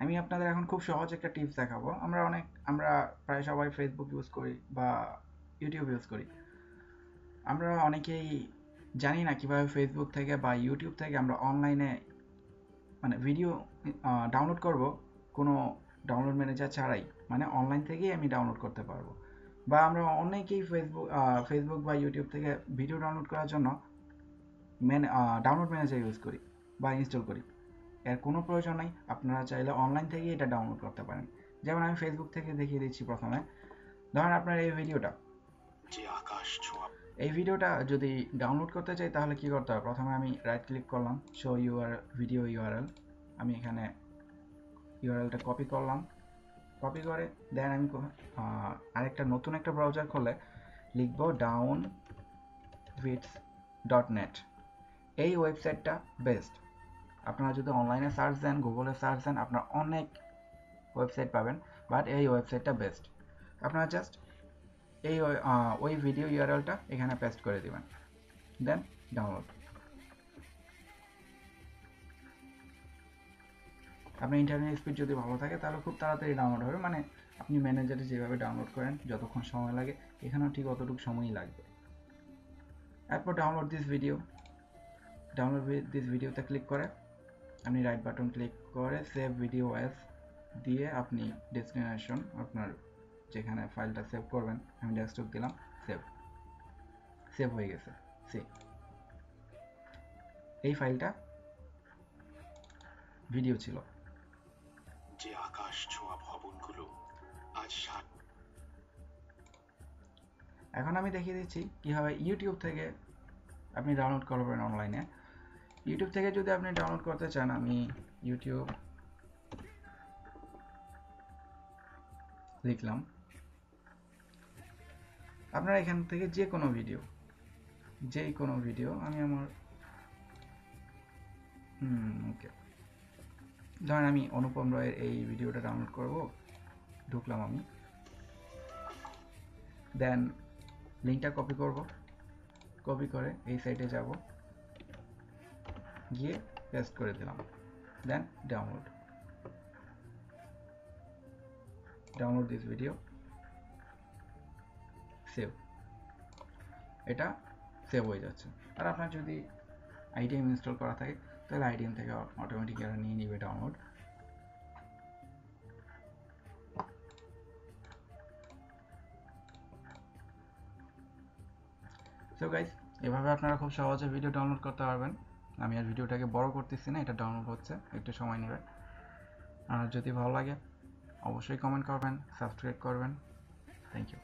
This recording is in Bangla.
আমি আপনাদের এখন খুব সহজ একটা টিপস দেখাবো। আমরা প্রায় সবাই ফেসবুক ইউজ করি বা ইউটিউব ইউজ করি। আমরা অনেকেই জানি না কিভাবে ফেসবুক থেকে বা ইউটিউব থেকে আমরা অনলাইনে মানে ভিডিও ডাউনলোড করব কোনো ডাউনলোড ম্যানেজার ছাড়াই, মানে অনলাইন থেকেই আমি ডাউনলোড করতে পারবো। বা আমরা অনেকেই ফেসবুক বা ইউটিউব থেকে ভিডিও ডাউনলোড করার জন্য ডাউনলোড ম্যানেজার ইউজ করি বা ইনস্টল করি। এর কোনো প্রয়োজন নেই, আপনারা চাইলে অনলাইন থেকেই এটা ডাউনলোড করতে পারেন। যেমন আমি ফেসবুক থেকে দেখিয়ে দিচ্ছি। প্রথমে ধরেন আপনার এই ভিডিওটা যদি ডাউনলোড করতে চাই তাহলে কি করতে হবে? প্রথমে আমি রাইট ক্লিক করলাম, শো ভিডিও ইউআরএল। আমি এখানে ইউআরএলটা কপি করলাম, কপি করে দেন আমি আরেকটা নতুন একটা ব্রাউজার খুলে লিখবো downwidth.net। এই ওয়েবসাইটটা বেস্ট। আপনারা যদি অনলাইনে সার্চ দেন, গুগলে সার্চ দেন, আপনারা অনেক ওয়েবসাইট পাবেন, বাট এই ওয়েবসাইটটা বেস্ট। আপনারা জাস্ট ওই ভিডিও ইউআরএলটা এখানে পেস্ট করে দিবেন, দেন ডাউনলোড। আপনার ইন্টারনেট স্পিড যদি ভালো থাকে তাহলে খুব তাড়াতাড়ি ডাউনলোড হবে। মানে আপনি ম্যানেজারে যেভাবে ডাউনলোড করেন যতক্ষণ সময় লাগে, এখানেও ঠিক অতটুকু সময়ই লাগবে। এরপর ডাউনলোড দিস ভিডিওতে ক্লিক করে আপনি রাইট বাটন ক্লিক করে সেভ ভিডিও অ্যাজ দিয়ে আপনি ডেস্টিনেশন, আপনার যেখানে ফাইলটা সেভ করবেন, আমি ডেস্কটপ দিলাম, সেভ হয়ে গেছে। এই ফাইলটা ভিডিও ছিল। যে আকাশ ছোঁয়া ভবনগুলো আজ এখন আমি দেখিয়ে দিচ্ছি কিভাবে ইউটিউব থেকে আপনি ডাউনলোড করবেন অনলাইনে। ইউটিউব থেকে যদি আপনি ডাউনলোড করতে চান, আমি ইউটিউব লিখলাম, আপনারা এখান থেকে যে কোনো ভিডিও আমি আমার ওকে, ধরেন আমি অনুপম রয়ের এই ভিডিওটা ডাউনলোড করব। ঢুকলাম আমি, দেন লিঙ্কটা কপি করে এই সাইটে যাব, গিয়ে পেস্ট করে দিলাম, দেন ডাউনলোড দিস ভিডিও, সেভ। এটা সেভ হয়ে যাচ্ছে। আর আপনার যদি আইডিএম ইনস্টল করা থাকে তাহলে আইডিএম থেকে অটোমেটিক এরা নিয়ে নিবে ডাউনলোড। সো গাইস, এভাবে আপনারা খুব সহজে ভিডিও ডাউনলোড করতে পারবেন। আমি আর ভিডিওটাকে বড় করতেছি না, এটা ডাউনলোড হচ্ছে, একটু সময় নেবে। আর যদি ভালো লাগে অবশ্যই কমেন্ট করবেন, সাবস্ক্রাইব করবেন। Thank you.